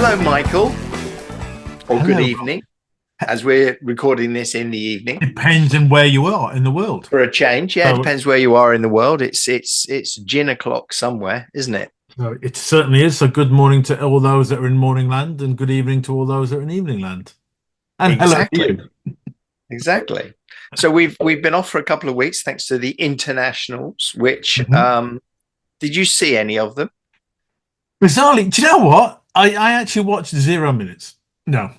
Hello, Michael, or good Hello. evening, as we're recording this in the evening. Depends on where you are in the world. For a change, yeah, it So, depends where you are in the world. It's gin o'clock somewhere, isn't it? so it certainly is. So good morning to all those that are in morning land, and good evening to all those that are in evening land. And hello to Exactly, you. exactly. So we've been off for a couple of weeks thanks to the internationals. Which Mhm. did you see any of them? Bizarrely, do you know what? I actually watched 0 minutes. No,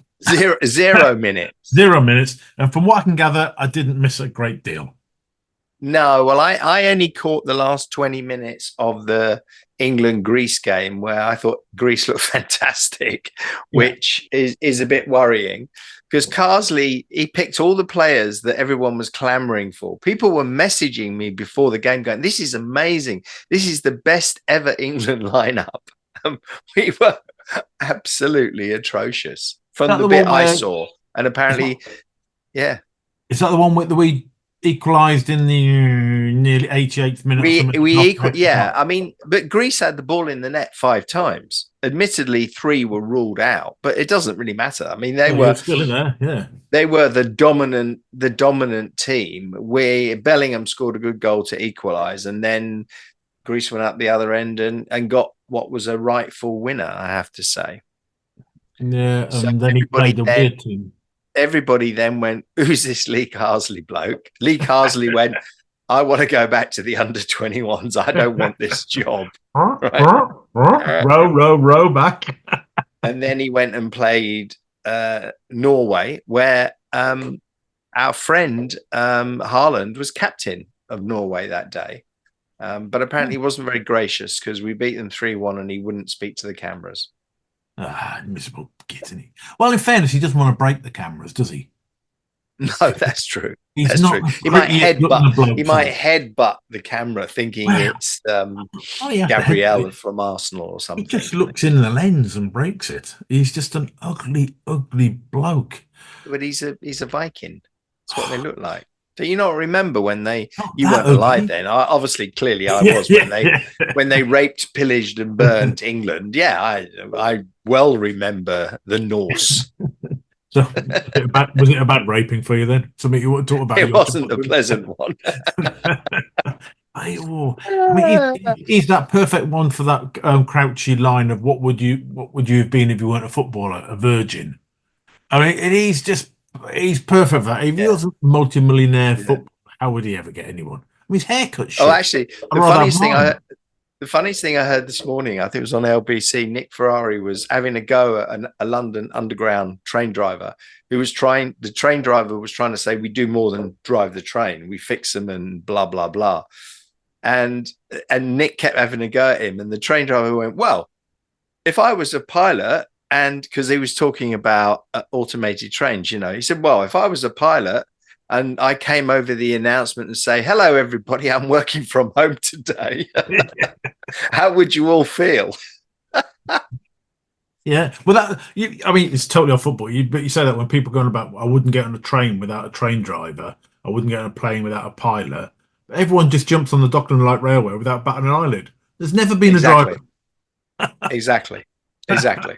Zero minutes. 0 minutes. And from what I can gather, I didn't miss a great deal. No, well, I only caught the last 20 minutes of the England-Greece game where I thought Greece looked fantastic, Yeah. which is a bit worrying because Carsley, he picked all the players that everyone was clamoring for. People were messaging me before the game going, this is amazing. This is the best ever England lineup. We were absolutely atrocious Is from that the the bit one I where saw. And is that, apparently, yeah. is that the one where we equalised in the nearly 88th minute or something? Yeah. I mean, but Greece had the ball in the net 5 times. Admittedly, 3 were ruled out, but it doesn't really matter. I mean, Oh, you're still in there, yeah. they were the dominant team. Where Bellingham scored a good goal to equalise, and then Greece went up the other end and got what was a rightful winner, I have to say. Yeah, So and then he everybody played a then weird team. everybody then went, "Who's this Lee Carsley bloke?" Lee Carsley went, "I want to go back to the under 21s. I don't want this job." Right. Row, row, row back. And then he went and played Norway, where our friend Haaland was captain of Norway that day. But apparently he wasn't very gracious because we beat them 3-1 and he wouldn't speak to the cameras. Miserable git, isn't he? Well, in fairness, he doesn't want to break the cameras, does he? No, that's true. He's That's not true. the He might prettiest looking headbutt. of He blokes, is might he? headbutt the camera, thinking Well, it's oh, he has to headbutt Gabrielle it. from Arsenal or He something. just looks in the lens and breaks it. He's just an ugly, ugly bloke. But he's a Viking. That's what they look like. Do you not remember when they? Not You that weren't alive ugly. then. Obviously, clearly, I Yeah, was when yeah, they yeah. when they raped, pillaged, and burnt England. Yeah, I well remember the Norse. So, was it a bad raping for you then? Something you want to talk about in It your wasn't a childhood? pleasant one. I mean, he's that perfect one for that Crouchy line of what would you have been if you weren't a footballer, a virgin. I mean, and he's perfect for that. If he Yeah, was a multi-millionaire yeah. footballer, how would he ever get anyone? I mean, his haircut's Oh, shit. actually, I'd the rather have funniest thing mine. I heard this morning, I think it was on LBC. Nick Ferrari was having a go at a London Underground train driver who was trying. The train driver was trying to say, "We do more than drive the train. We fix them and blah blah blah." And and Nick kept having a go at him, and the train driver went, "Well, if I was a pilot." And because he was talking about automated trains, he said, "Well, if I was a pilot and I came over the announcement and say, 'Hello, everybody, I'm working from home today,' how would you all feel?" Yeah, well, I mean, it's totally off football. But you say that when people are going about, I wouldn't get on a train without a train driver. I wouldn't get on a plane without a pilot. But everyone just jumps on the Dockland Light Railway without batting an eyelid. There's never been a driver. Exactly, exactly, exactly.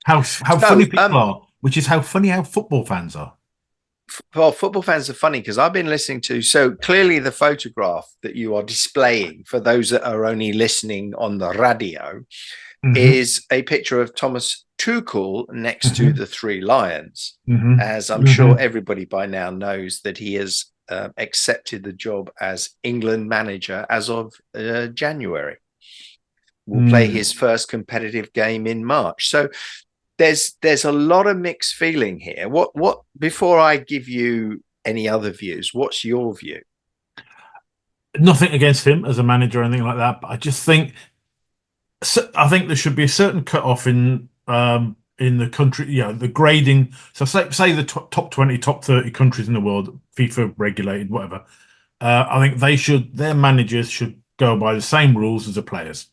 How funny So, people are, which is how funny how football fans are. well, football fans are funny because I've been listening to. So clearly, the photograph that you are displaying for those that are only listening on the radio Hmm. is a picture of Thomas Tuchel next to Hmm. the three lions, Hmm. as I'm sure Hmm. everybody by now knows that he has accepted the job as England manager as of January. Will play Mm. his first competitive game in March. So there's a lot of mixed feeling here. What before I give you any other views, what's your view? Nothing against him as a manager or anything like that, but I think there should be a certain cut off in the country, the grading. So say the top 20, top 30 countries in the world, FIFA regulated, whatever. I think their managers should go by the same rules as the players.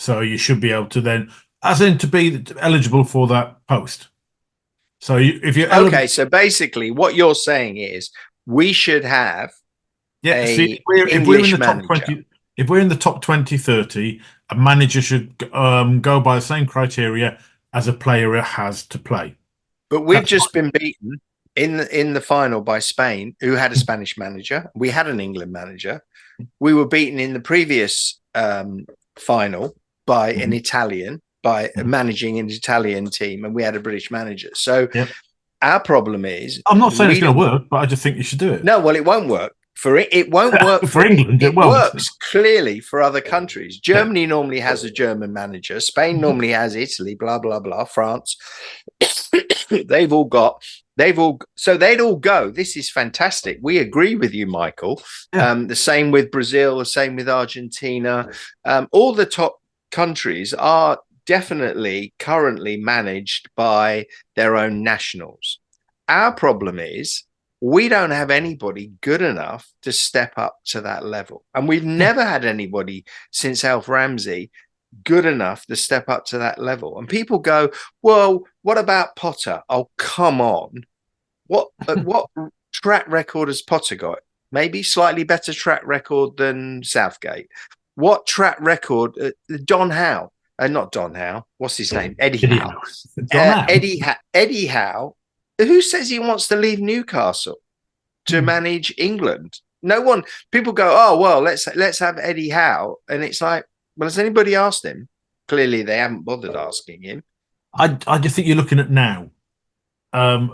So you should be able to then, as in to be eligible for that post. So if you're eligible, Okay, so basically what you're saying is we should have yeah. See, a if we're in English the top manager. 20, if we're in the top 20, 30, a manager should go by the same criteria as a player has to play. But we've That's just been beaten in the final by Spain, who had a Spanish manager. We had an England manager. We were beaten in the previous final by an Italian, by managing an Italian team, and we had a British manager. So Yep. our problem is, I'm not saying it's going to work, but I just think you should do it. No, well, it won't work for it. It won't work for England. It won't. Works clearly for other countries. Germany normally has a German manager. Spain normally has Italy. Blah blah blah. France. they've all so they'd all go. This is fantastic. We agree with you, Michael. The same with Brazil. The same with Argentina. All the top countries are definitely currently managed by their own nationals. Our problem is, we don't have anybody good enough to step up to that level. And we've never had anybody since Alf Ramsey good enough to step up to that level. And people go, well, what about Potter? Oh, come on. What track record has Potter got? Maybe slightly better track record than Southgate. What track record? Don Howe. Not Don Howe. What's his name? Eddie Howe. Eddie Howe. Who says he wants to leave Newcastle to manage England? No one. People go, oh well, let's have Eddie Howe, and it's like, well, has anybody asked him? Clearly, they haven't bothered asking him. I just think you're looking at now. No. I'm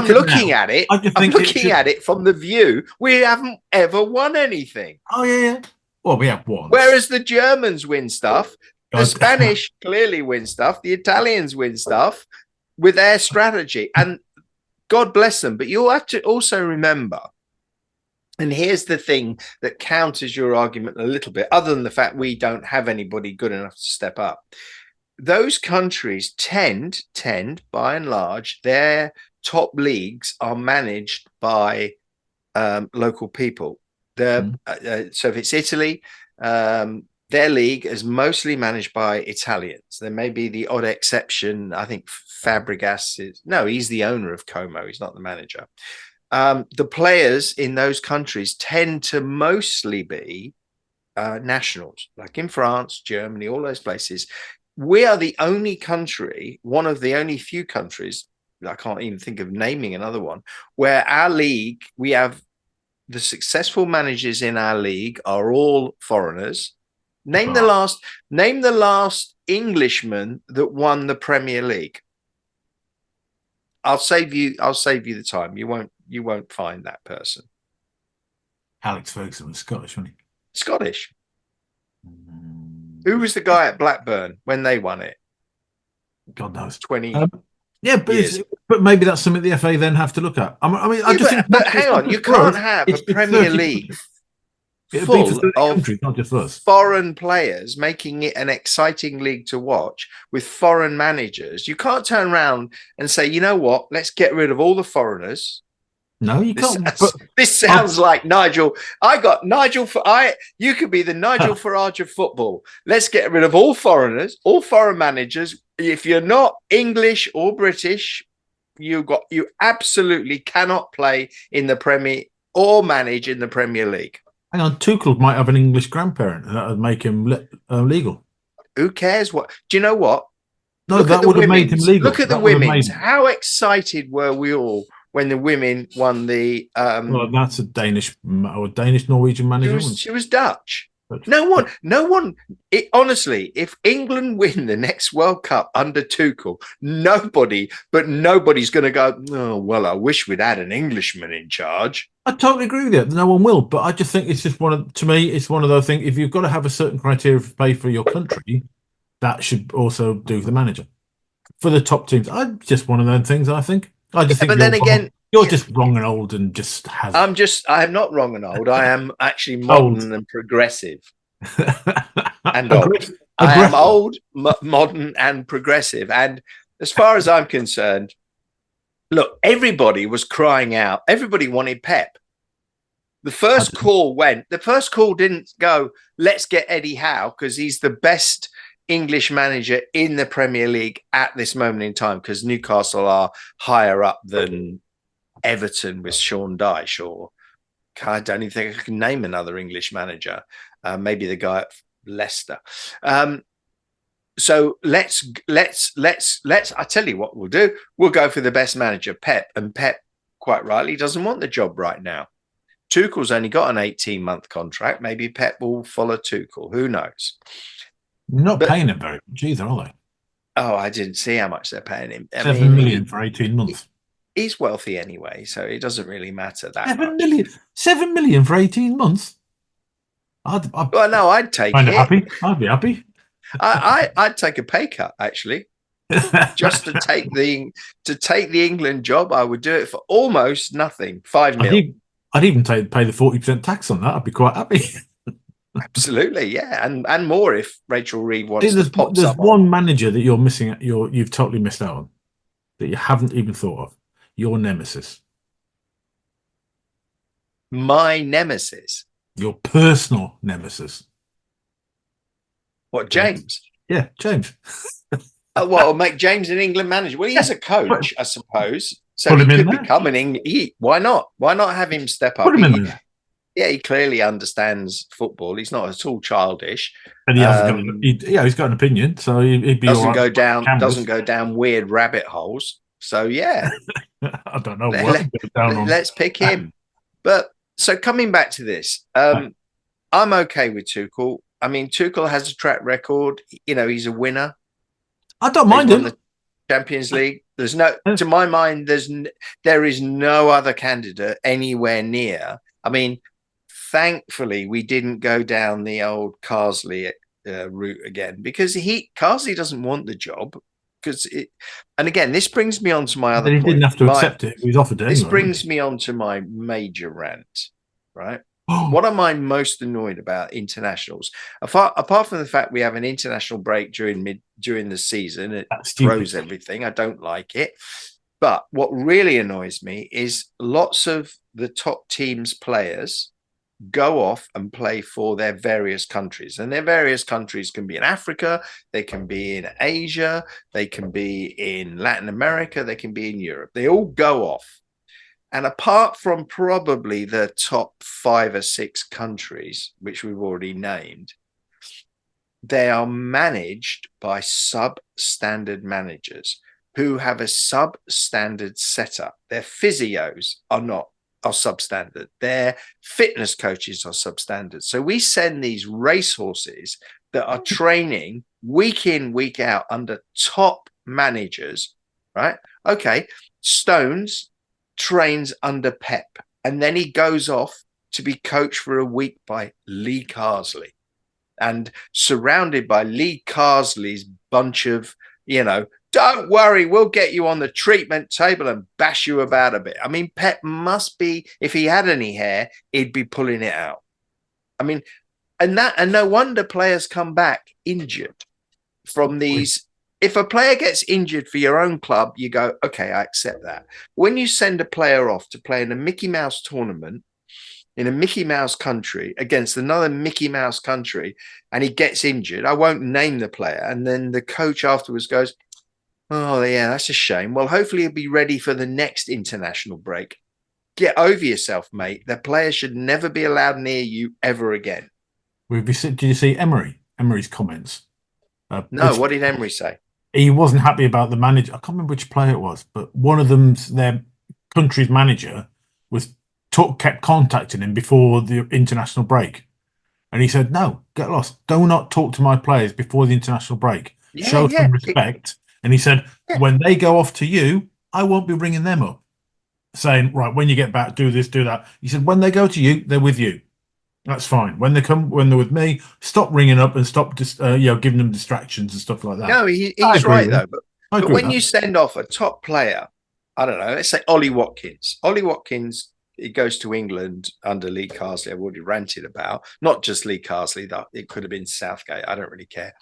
looking at it. I'm looking at it from the view we haven't ever won anything. Oh yeah. Well, we have won. Whereas the Germans win stuff, the Spanish clearly win stuff, the Italians win stuff with their strategy, and God bless them. But you'll have to also remember, and here's the thing that counters your argument a little bit, other than the fact we don't have anybody good enough to step up. Those countries tend, by and large, their top leagues are managed by local people. So if it's Italy, their league is mostly managed by Italians. There may be the odd exception. I think Fabregas he's the owner of Como. He's not the manager. The players in those countries tend to mostly be nationals, like in France, Germany, all those places. We are the only country, one of the only few countries, I can't even think of naming another one, where our league, we have the successful managers in our league are all foreigners. Name the last Englishman that won the Premier League. I'll save you the time. You won't find that person. Alex Ferguson was Scottish, wasn't he? Scottish. Who was the guy at Blackburn when they won it? God knows. 20 yeah, but maybe that's something the FA then have to look at. I just think. But hang on, you can't have a Premier League full of not just us. Foreign players making it an exciting league to watch with foreign managers. You can't turn around and say, you know what, let's get rid of all the foreigners. No, you can't. This sounds like Nigel. You could be the Nigel Farage of football. Let's get rid of all foreigners, all foreign managers. If you're not English or British, you absolutely cannot play in the Premier or manage in the Premier League. Hang on, Tuchel might have an English grandparent, and that would make him legal. Who cares what? Do you know what? No, that would have made him legal. Look at the women's. How excited were we all when the women won the? Well, that's a Danish Norwegian manager. She was Dutch. No one. Honestly, if England win the next World Cup under Tuchel, nobody's going to go, oh, well, I wish we'd had an Englishman in charge. I totally agree with you. No one will, but I just think it's just to me, it's one of those things. If you've got to have a certain criteria to pay for your country, that should also do for the manager. For the top teams, just one of those things, I think. I just think but then again, you're just wrong and old and just has. I am not wrong and old. I am actually modern and progressive. And old. I am old, modern, and progressive. And as far as I'm concerned, look, everybody was crying out. Everybody wanted Pep. The first call didn't go, let's get Eddie Howe because he's the best English manager in the Premier League at this moment in time, because Newcastle are higher up than Everton with Sean Dyche, or I don't even think I can name another English manager. maybe the guy at Leicester. So let's. I tell you what we'll do. We'll go for the best manager, Pep, and Pep, quite rightly, doesn't want the job right now. Tuchel's only got an 18-month contract. Maybe Pep will follow Tuchel. Who knows? Not paying him very much either, are they? Oh, I didn't see how much they're paying him. I 7 million for 18 months. He's wealthy anyway, so it doesn't really matter that 7 million. 7 million for 18 months. Well, no, I'd take I'd it. happy. I'd be happy. I'd take a pay cut actually, just to take the England job. I would do it for almost nothing. 5 million. I'd even pay the 40% tax on that. I'd be quite happy. Absolutely, yeah, and more if Rachel Reed wants to pop. There's one manager that you're missing. You've totally missed out on that you haven't even thought of. Your nemesis. My nemesis. Your personal nemesis. What, James? Yeah, James. Well, I'll make James an England manager. Well, he is a coach, I suppose. So Put he him in could there. become an England. Why not? Why not have him step up? Put him in there. Yeah, he clearly understands football. He's not at all childish. And he hasn't got. He's got an opinion, so he'd be doesn't all right doesn't go down weird rabbit holes. So yeah, I don't know what let's pick him. But so coming back to this, I'm okay with Tuchel. I mean, Tuchel has a track record. You know, he's a winner. I don't mind him. The Champions League. There's no, to my mind, there is no other candidate anywhere near. I mean, thankfully, we didn't go down the old Carsley route again, because Carsley doesn't want the job. And again, this brings me on to my other point. He didn't have to accept it. He was offered it. This brings me on to my major rant, right? What am I most annoyed about internationals? Apart from the fact we have an international break during the season, it throws everything. I don't like it. But what really annoys me is lots of the top teams' players go off and play for their various countries. And their various countries can be in Africa, they can be in Asia, they can be in Latin America, they can be in Europe. They all go off. And apart from probably the top 5 or 6 countries, which we've already named, they are managed by substandard managers who have a substandard setup. Their physios are substandard. Their fitness coaches are substandard. So we send these racehorses that are training week in, week out under top managers, right? Okay, Stones trains under Pep, and then he goes off to be coached for a week by Lee Carsley, and surrounded by Lee Carsley's bunch of, don't worry, we'll get you on the treatment table and bash you about a bit. I mean, Pep must be, if he had any hair, he'd be pulling it out. I mean, and no wonder players come back injured from these. If a player gets injured for your own club, you go, okay, I accept that. When you send a player off to play in a Mickey Mouse tournament in a Mickey Mouse country against another Mickey Mouse country, and he gets injured, I won't name the player, and then the coach afterwards goes, oh, yeah, that's a shame. Well, hopefully he'll be ready for the next international break. Get over yourself, mate. The player should never be allowed near you ever again. Did you see Emery's comments? No, what did Emery say? He wasn't happy about the manager. I can't remember which player it was, but one of them's their country's manager kept contacting him before the international break. And he said, no, get lost. Do not talk to my players before the international break. Show some respect. And he said, when they go off to you, I won't be ringing them up saying, right, when you get back, do this, do that. He said, when they go to you, they're with you. That's fine. When they're with me, stop ringing up and stop just giving them distractions and stuff like that. No, he's right though. But when you send off a top player, I don't know, let's say Ollie Watkins. Ollie Watkins, he goes to England under Lee Carsley. I've already ranted about, not just Lee Carsley, that it could have been Southgate. I don't really care.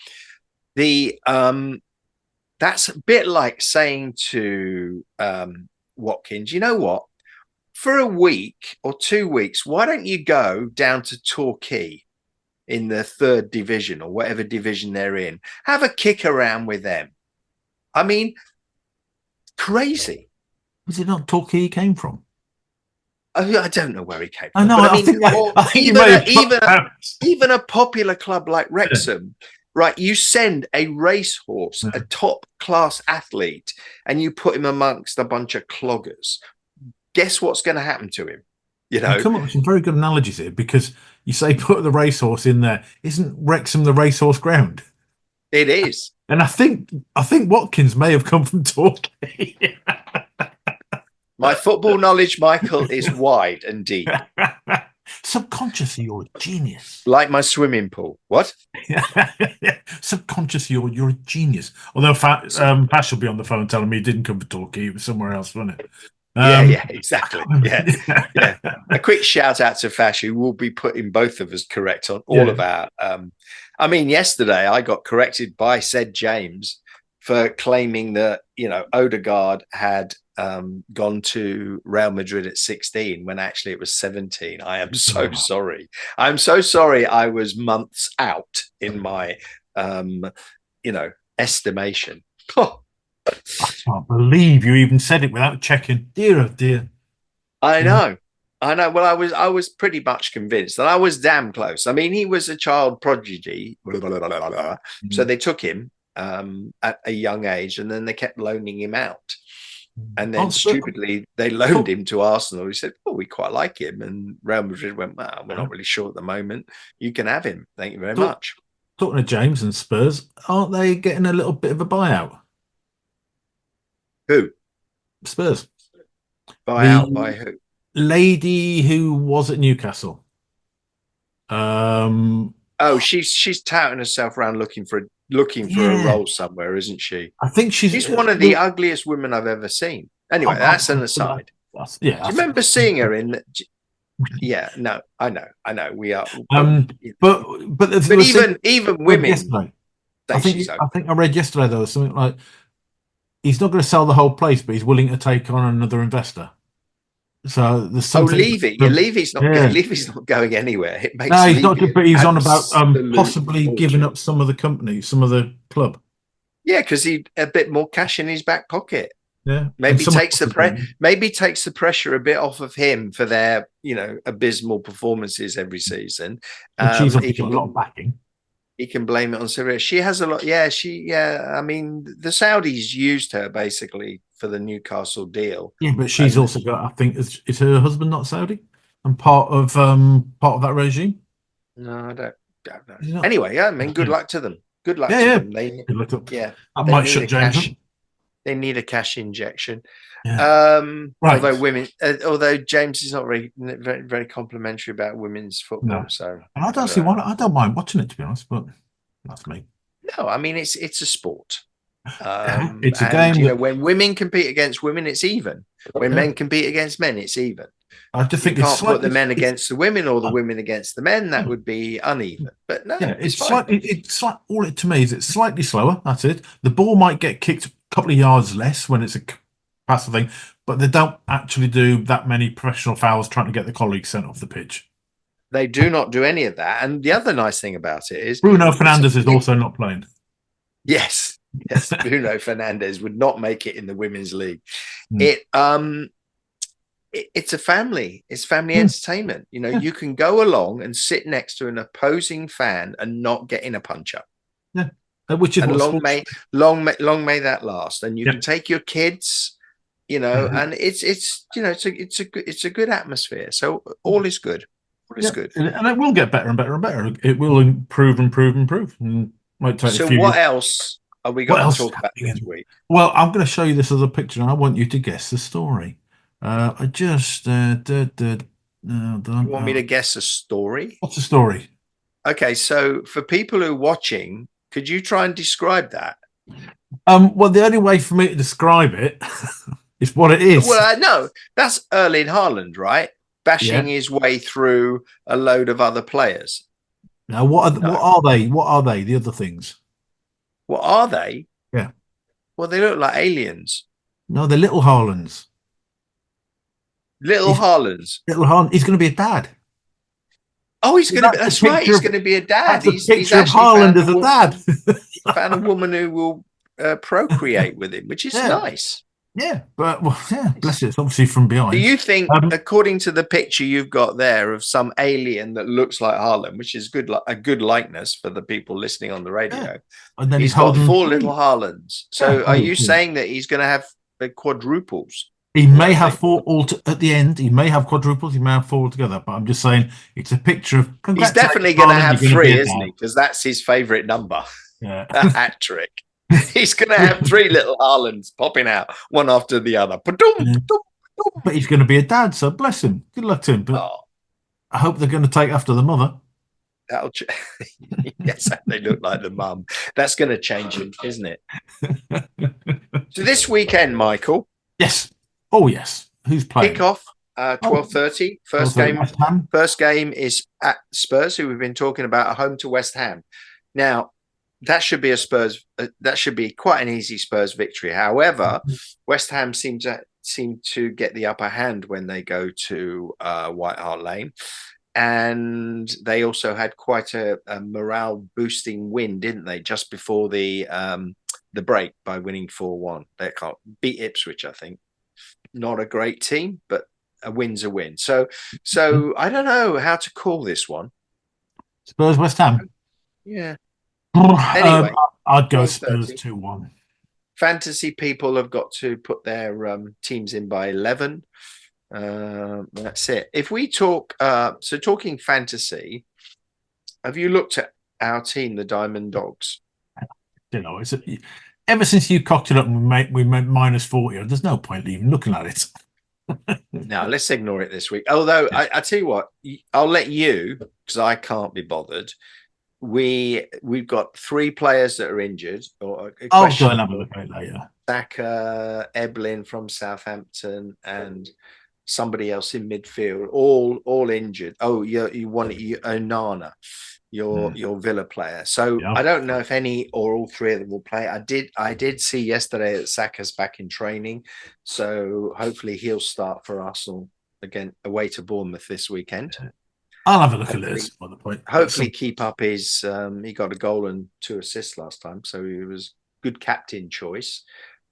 That's a bit like saying to Watkins, you know what? For a week or 2 weeks, why don't you go down to Torquay in the 3rd division or whatever division they're in? Have a kick around with them. I mean, crazy. Was it not Torquay he came from? I don't know where he came I from, know. but I mean, I think you may have even a popular club like Wrexham, right? You send a racehorse, a top class athlete, and you put him amongst a bunch of cloggers. Guess what's going to happen to him? You You know, come up with some very good analogies here because you say put the racehorse in there. Isn't Wrexham the racehorse ground? it is. And I think Watkins may have come from Torquay. My football knowledge, Michael, is wide and deep, Subconsciously, you're a genius. like my swimming pool. What? Subconsciously, you're a genius. Although Fash will be on the phone telling me he didn't come from Torquay, it was somewhere else, wasn't it? Yeah, exactly. Yeah. A quick shout out to Fash, who will be putting both of us correct on all of our. I mean, yesterday I got corrected by said James for claiming that Odegaard had gone to Real Madrid at 16 when actually it was 17. I am so sorry. I'm so sorry. I was months out in my estimation. I can't believe you even said it without checking. Dear, oh dear. I know. Well, I was pretty much convinced, and I was damn close. I mean, he was a child prodigy, so they took him at a young age, and then they kept loaning him out. And then stupidly, they loaned him to Arsenal. He said, "Oh, we quite like him." And Real Madrid went, "Well, we're not really sure at the moment. You can have him. Thank you very much." Talking to James and Spurs, aren't they getting a little bit of a buyout? Who? Spurs. Buyout by who? Lady who was at Newcastle. Oh, she's touting herself around looking for a role somewhere, isn't she? I think she's one of the ugliest women I've ever seen. Anyway, that's an aside. Do you remember seeing her in? Yeah, no, I know. We are, but even women. Yesterday, I think I read yesterday though something like he's not going to sell the whole place, but he's willing to take on another investor. So there's something. Levy's not going anywhere. It makes no, he's not. But he's on about possibly giving up some of the company, some of the club. Yeah, because he a bit more cash in his back pocket. Yeah, maybe takes the pressure a bit off of him for their abysmal performances every season. She's obviously got a lot of backing. He can blame it on Syria. She has a lot. Yeah, I mean, the Saudis used her basically for the Newcastle deal. Yeah, but she's also got. I think is her husband not Saudi and part of that regime? No, I don't know. Anyway, I mean, good luck to them. Good luck to them. That might shut James up. They need a cash injection. Yeah. Right. Although James is not very, very, very complimentary about women's football, so I don't see why. I don't mind watching it, to be honest, but that's me. No, I mean it's a sport. It's a game. When women compete against women, it's even. When men compete against men, it's even. I just think you can't put the men against the women or the women against the men. That would be uneven. But no, it's slightly. It's like all it to me is it's slightly slower. That's it. The ball might get kicked a couple of yards less when it's a passive thing, but they don't actually do that many professional fouls trying to get the colleagues sent off the pitch. They do not do any of that. And the other nice thing about it is Bruno Fernandes is also not playing. Yes, Bruno Fernandes would not make it in the women's league. It's a family. It's family entertainment. You can go along and sit next to an opposing fan and not get in a punch up. Yeah, which is long may that last. And you can take your kids. And it's a good atmosphere. So all is good. All is good, and it will get better and better and better. It will improve. And might take so what else are we going to talk about this week? Well, I'm going to show you this other picture, and I want you to guess the story. I just you want me to guess a story? What's the story? Okay, so for people who are watching, could you try and describe that? Well, the only way for me to describe it is what it is. Well, no, that's Erling Haaland, right? Bashing his way through a load of other players. Now, what are they? What are they? The other things? What are they? Yeah. Well, they look like aliens. No, they're little Haalands. Little Haalands. Little Haaland. He's going to be a dad. Oh, he's going to be. That's right. He's going to be a dad. He's of Haaland as a dad. Found a woman who will procreate with him, which is nice. Yeah, but well, yeah, bless it. It's obviously from Do behind. you think, Um, according to the picture you've got there of some alien that looks like Harlan, which is a good likeness for the people listening on the yeah, radio, and then he's he's got holding four three. little Harlans. Yeah, So are oh, you yeah. saying that he's going to have the quadruples He or may whatever have they four call them? at the end. He may have quadruples. He may have four altogether. But I'm just saying, it's a picture of He's congratulations, definitely going to Harlan. have You're going to be three, a isn't dad. he? Because that's his favorite number, Yeah. a hat trick. He's going to have three little Harlans popping out one after the other. Ba-dum, Yeah. ba-dum, But ba-dum. he's going to be a dad, so bless him. Good luck to him. But Oh, I hope they're going to take after the mother. that'll yes, they look like the mum. That's going to change him, isn't it? So this weekend, Michael, Yes. Oh, yes. Who's kick playing? off Oh, 12:30. First also game. West Ham. First game is at Spurs, who we've been talking about, home to West Ham. Now, that should be a Spurs. That should be quite an easy Spurs victory. However, West Ham seem to get the upper hand when they go to White Hart Lane, and they also had quite a morale boosting win, didn't they? Just before the break by winning 4-1. They can't beat Ipswich, I think. Not a great team, but a win's a win. So I don't know how to call this one. Spurs West Ham. Yeah. Um, Anyway, I'd go Spurs 12:30. 2-1. Fantasy people have got to put their teams in by 11. That's it. If we talk, so talking fantasy, have you looked at our team, the Diamond Dogs? You know, ever since you cocked it up and we made -40, there's no point even looking at it. Now let's ignore it this week. Although I tell you what, I'll let you because I can't be bothered. We've got three players that are injured or I'll go and have a questionable. look at it later. Saka, Eblin from Southampton, and somebody else in midfield, all injured. Oh, you want Onana, your Villa player. So Yeah. I don't know if any or all three of them will play. I did see yesterday that Saka's back in training, so hopefully he'll start for Arsenal again away to Bournemouth this weekend. I'll have a look at Hopefully, this by the point. hopefully keep up his. He got a goal and two assists last time, so he was good captain choice.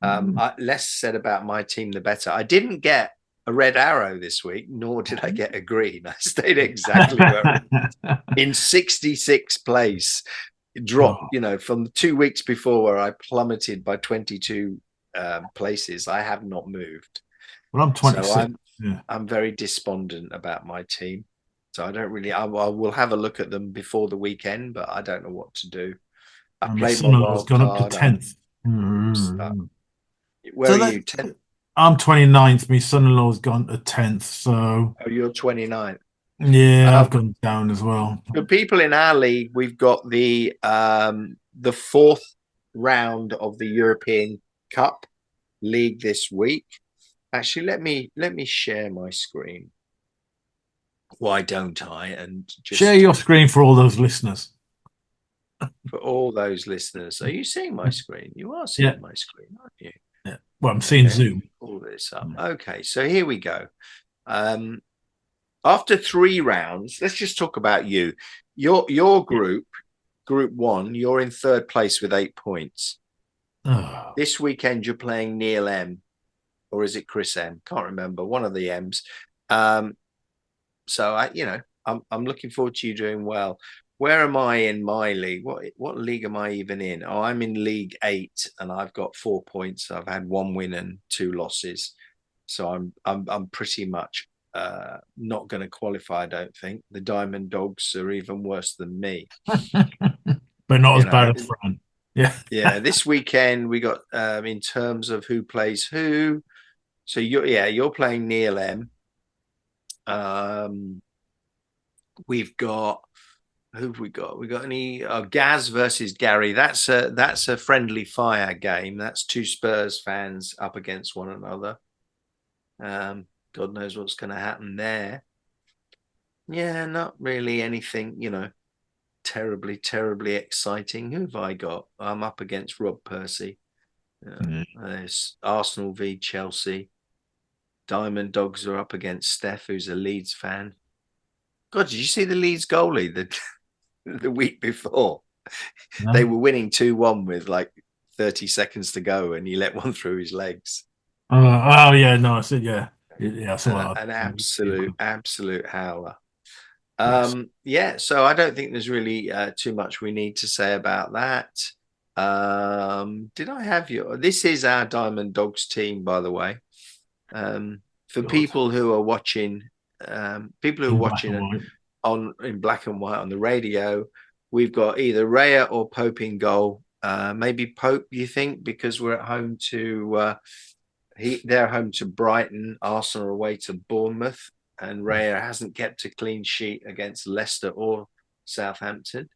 Less said about my team, the better. I didn't get a red arrow this week, nor did I get a green. I stayed exactly where I was in 66th place. Dropped, Oh, from 2 weeks before where I plummeted by 22 places. I have not moved, well, I'm so 26. I'm Yeah. I'm very despondent about my team. So I don't really. I will have a look at them before the weekend, but I don't know what to do. I And my played my son-in-law's wild gone up to card. 10th. Where So are that you? 10th? I'm 29th. My son-in-law's gone to 10th. So Oh, you're 29th. yeah, I've Um, gone down as well. for people in our league, we've got the fourth round of the European Cup league this week. Actually, let me share my screen. Why don't I? And Share just your screen for all those listeners. for all those listeners, are you seeing my screen? You are Yeah, seeing my screen, aren't you? yeah. Well, I'm seeing Okay, let Zoom. me pull this up. Okay, so here we go. Um, after 3 rounds, let's just talk about you. Your Yeah. group one, you're in third place with 8 points. Oh, This weekend you're playing Neil M, or is it Chris M? Can't remember. One of the M's. Um, so I'm looking forward to you doing well. Where am I in my league? What league am I even in? Oh, I'm in League 8, and I've got 4 points. I've had one win and two losses, so I'm pretty much not going to qualify. I don't think the Diamond Dogs are even worse than me. but not You as know, bad as Fran. Yeah. yeah. This weekend we got in terms of who plays who. So you're playing Neil M. Um, we've got who have we got? We got any Gaz versus Gary? That's a friendly fire game. That's two Spurs fans up against one another. God knows what's going to happen there. Yeah, not really anything, terribly, terribly exciting. Who have I got? I'm up against Rob Percy. Mm. There's Arsenal v Chelsea. Diamond Dogs are up against Steph, who's a Leeds fan. God, did you see the Leeds goalie the week before? They No. were winning 2-1 with like 30 seconds to go, and he let one through his legs. Oh yeah, no, I said yeah, yeah. I saw An that. absolute howler. Yes. Yeah, so I don't think there's really too much we need to say about that. Did I have your? This is our Diamond Dogs team, by the way. For God, people who are in black watching and it white. on in black and white on the radio, we've got either Raya or Pope in goal. Maybe Pope, you think, because we're at home to they're home to Brighton, Arsenal are away to Bournemouth, and Raya hasn't kept a clean sheet against Leicester or Southampton.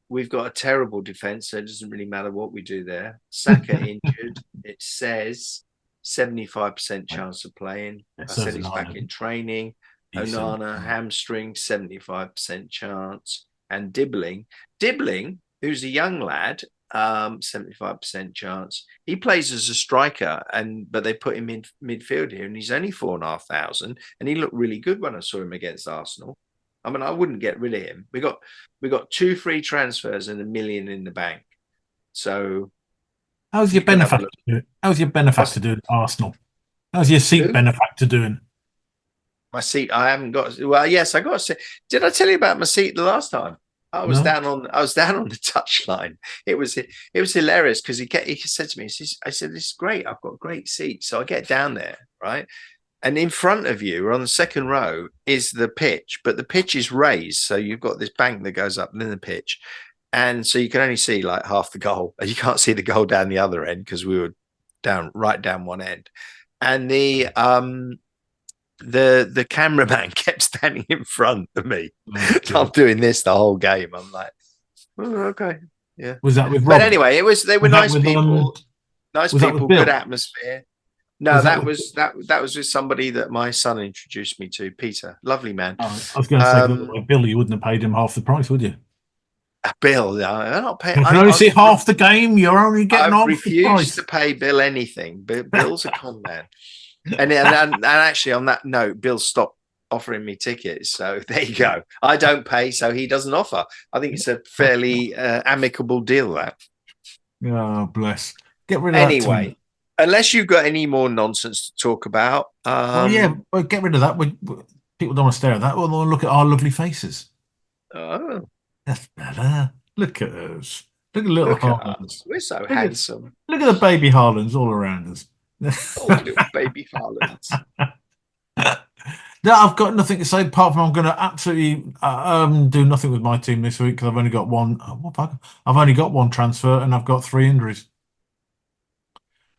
We've got a terrible defence, so it doesn't really matter what we do there. Saka injured. It says 75% chance of playing. It I says said in he's back in Ireland. training. Decent. Onana, hamstring, 75% chance. And Dibbling, who's a young lad, 75% chance. He plays as a striker, but they put him in midfield here, and he's only 4,500, and he looked really good when I saw him against Arsenal. I mean, I wouldn't get rid of him. We got 2 free transfers and 1 million in the bank. So How's you your can have a benefactor look. doing? How's your benefactor What's doing at Arsenal? How's your seat who? benefactor doing? My seat. I haven't got. Well, yes, I got a seat. Did I tell you about my seat the last time? No? I was down on the touchline. It was hilarious because he said to me, I said, this is great. I've got great seats. So I get down there, right? And in front of you, or on the second row, is the pitch, but the pitch is raised. So you've got this bank that goes up and then the pitch. And so you can only see like half the goal. You can't see the goal down the other end because we were right down one end. And the cameraman kept standing in front of me. Oh, I'm God. doing this the whole game. I'm like, oh, okay, yeah. Was that with But Rob? anyway, they were Was that nice with people, was that with good Bill? atmosphere. No, Was that that with was that was with somebody that my son introduced me to, Peter. Lovely man. I was going to say, if it was Um, like Bill, you wouldn't have paid him half the price, would you? Bill, I'm not paying. You can only see half the game. You're only getting I've half the refused price. to pay Bill anything. Bill's a con man. And actually, on that note, Bill stopped offering me tickets. So there you go. I don't pay, so he doesn't offer. I think it's a fairly amicable deal. That Oh, bless. Get rid of that team. anyway. Unless you've got any more nonsense to talk about, Well, yeah, well, get rid of that. People don't want to stare at that. Well, they'll look at our lovely faces. oh, That's better. Look at us. Look at little look at Harlands. us. We're so Look at handsome. look at the baby Harlands all around us. Oh, little baby Harlands. No, I've got nothing to say apart from I'm going to absolutely do nothing with my team this week because I've only got one. I've only got one transfer and I've got 3 injuries.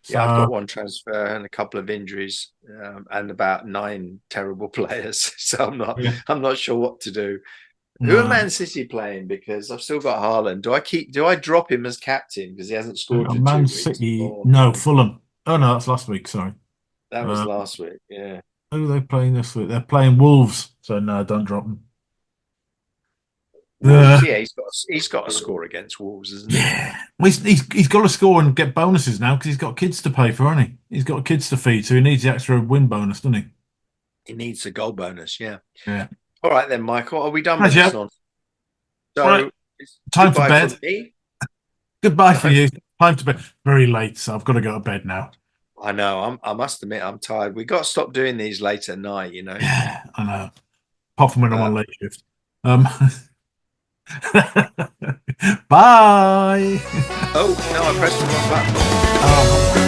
Yeah, I've got So one transfer and a couple of injuries, and about 9 terrible players. So yeah, I'm not sure what to do. Who are no, Man City playing? Because I've still got Haaland. Do I drop him as captain because he hasn't scored for Man 2 weeks? City. Or No, Fulham. Oh no, that's last week. Sorry. that was Uh, last week. Yeah. who are they playing this week? They're playing Wolves. So no, don't drop them. Wolves, yeah, he's got a score against Wolves, isn't he? Yeah, well, he's got to score and get bonuses now because he's got kids to pay for, hasn't he? He's got kids to feed, so he needs the extra win bonus, doesn't he? He needs a goal bonus, yeah. Yeah. All right then, Michael. Are we done with Right, this yeah. one? Right. So it's Time for goodbye bed. from me. Goodbye for Time. you. Time to bed. Very late, so I've got to go to bed now. I know. I must admit, I'm tired. We got to stop doing these late at night. Yeah, I know. Apart from when I'm on But late shift. Bye. oh no, I pressed the wrong button. Oh.